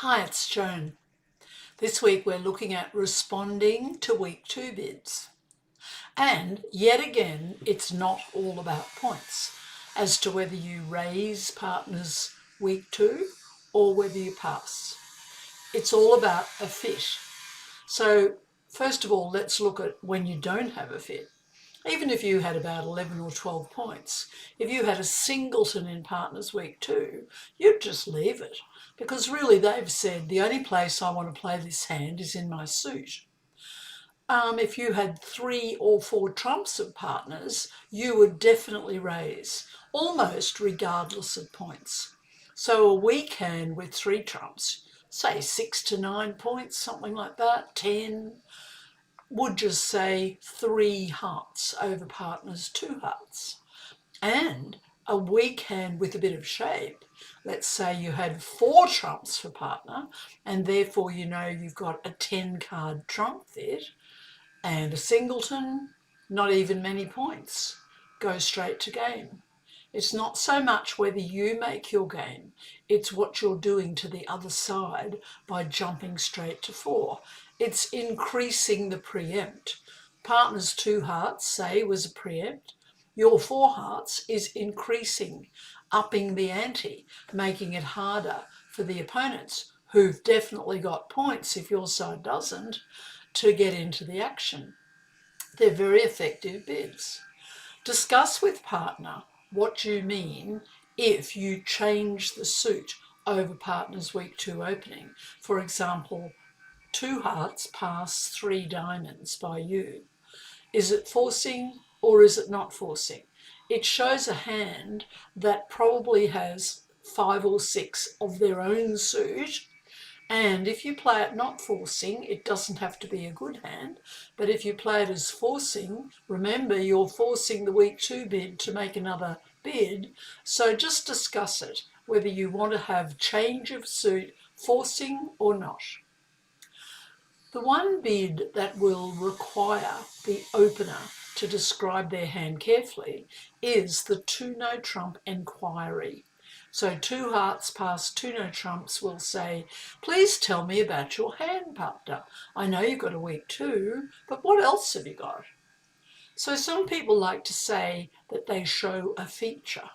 Hi, it's Joan. This week we're looking at responding to week 2 bids. And yet again, it's not all about points as to whether you raise partners week 2 or whether you pass. It's all about a fit. So first of all, let's look at when you don't have a fit. Even if you had about 11 or 12 points, if you had a singleton in partners week 2, you'd just leave it because really they've said the only place I want to play this hand is in my suit. If you had 3 or 4 trumps of partners, you would definitely raise, almost regardless of points. So a weak hand with 3 trumps, say 6 to 9 points, something like that, 10, would just say 3 hearts over partners 2 hearts. And a weak hand with a bit of shape, let's say you had 4 trumps for partner and therefore you know you've got a 10 card trump there and a singleton, not even many points, go straight to game. It's not so much whether you make your game, it's what you're doing to the other side by jumping straight to 4. It's increasing the preempt. Partner's 2 hearts, say, was a preempt. Your 4 hearts is increasing, upping the ante, making it harder for the opponents, who've definitely got points if your side doesn't, to get into the action. They're very effective bids. Discuss with partner what you mean if you change the suit over partner's week 2 opening. For example, 2 hearts pass 3 diamonds by you. Is it forcing or is it not forcing? It shows a hand that probably has 5 or 6 of their own suit. And if you play it not forcing, it doesn't have to be a good hand. But if you play it as forcing, remember you're forcing the week 2 bid to make another bid. So just discuss it, whether you want to have change of suit, forcing or not. The one bid that will require the opener to describe their hand carefully is the 2 no trump enquiry. So 2 hearts past 2 no trumps will say, please tell me about your hand, partner. I know you've got a week 2, but what else have you got? So some people like to say that they show a feature.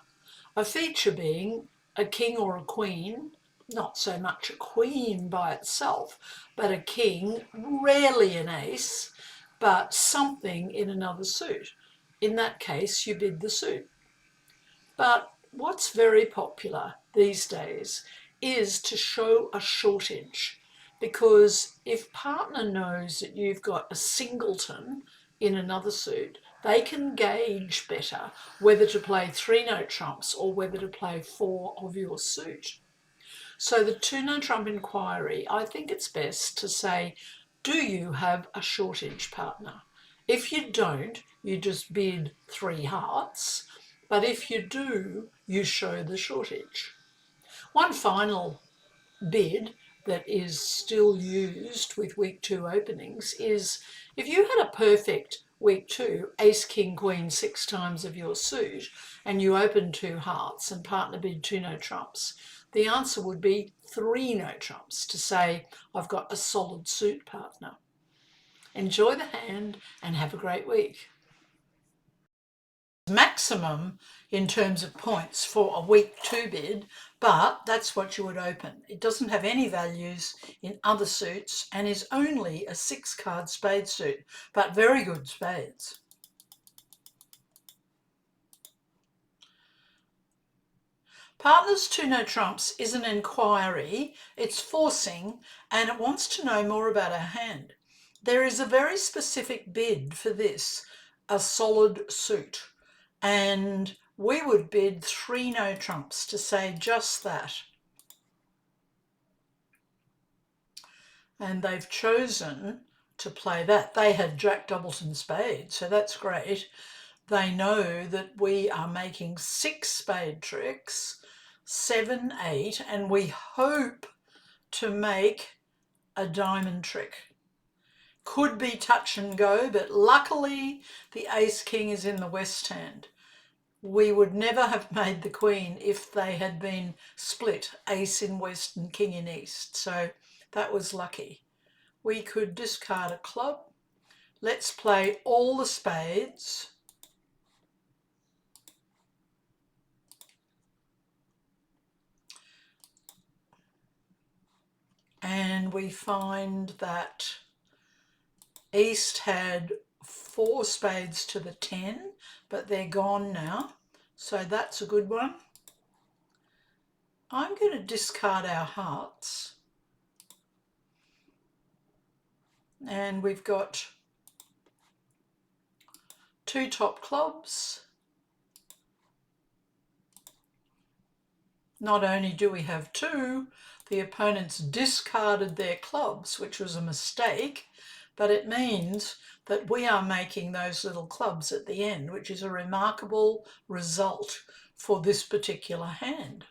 A feature being a king or a queen, not so much a queen by itself, but a king, rarely an ace, but something in another suit. In that case, you bid the suit. But what's very popular these days is to show a shortage, because if partner knows that you've got a singleton in another suit, they can gauge better whether to play 3 no trumps or whether to play 4 of your suit. So the 2 no trump inquiry, I think it's best to say, do you have a shortage, partner? If you don't, you just bid 3 hearts, but if you do, you show the shortage. One final bid that is still used with week 2 openings is if you had a perfect week 2, ace, king, queen 6 times of your suit, and you opened 2 hearts and partner bid 2 no trumps, the answer would be 3 no trumps to say, I've got a solid suit, partner. Enjoy the hand and have a great week. Maximum in terms of points for a week 2 bid, but that's what you would open. It doesn't have any values in other suits and is only a 6 card spade suit, but very good spades. Partners 2 no trumps is an inquiry, it's forcing, and it wants to know more about our hand. There is a very specific bid for this, a solid suit, and we would bid 3 no trumps to say just that. And they've chosen to play that. They had Jack Doubleton spade, so that's great. They know that we are making 6 spade tricks, 7, 8, and we hope to make a diamond trick. Could be touch and go, but luckily the ace king is in the west hand. we would never have made the queen if they had been split, ace in west and king in east. So that was lucky. We could discard a club. Let's play all the spades. And we find that east had 4 spades to the 10, but they're gone now. So that's a good one. I'm going to discard our hearts. And we've got 2 top clubs. Not only do we have 2, the opponents discarded their clubs, which was a mistake, but it means that we are making those little clubs at the end, which is a remarkable result for this particular hand.